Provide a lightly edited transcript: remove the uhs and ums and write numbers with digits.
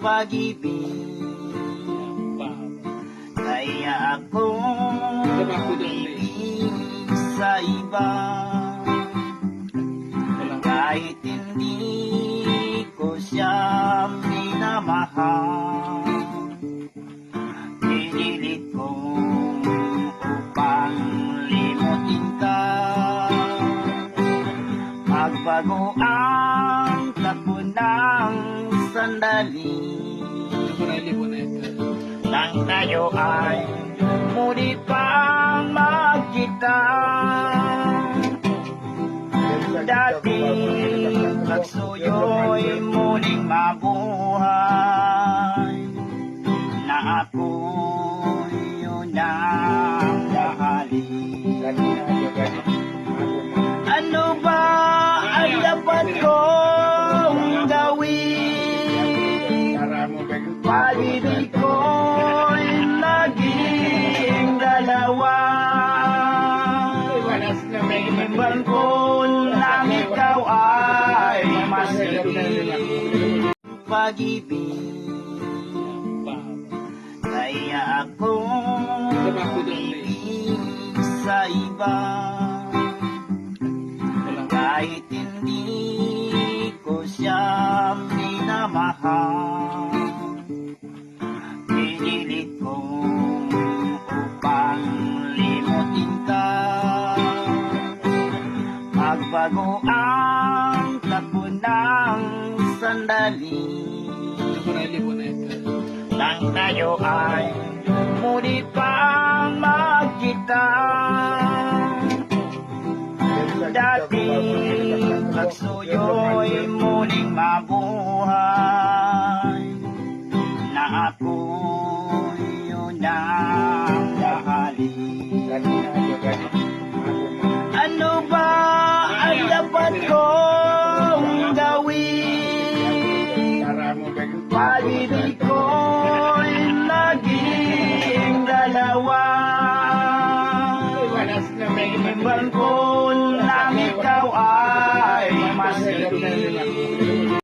pag-ibig. Kaya akong umibig sa iba, kahit hindi ko siya minamahal. Pinilit kong upang limutin ka, magbago ang takbo ng sandali. Nang tayo ay muli pang magkita, dating pagsuyo'y muling mabuhay, na ako'y yun ang mahalin. Ano ba ang dapat kong gawin? Pag-ibig ko'y naging dalawa, inimban ko lang ikaw ay masigit. Pag-ibig, kaya akong umibig sa iba, kahit hindi ko siya minamahal. Pinilit kong upang limutin ka, magbago ang takbo ng sandali. Nang tayo ay muli pang magkita, dating pagsuyo'y muling mabuhay, na ako'y yun ang mahalin. Ano ba ang dapat kong gawin? Pag-ibig ko'y naging dalawa, inimban ko lang ikaw ay masigit.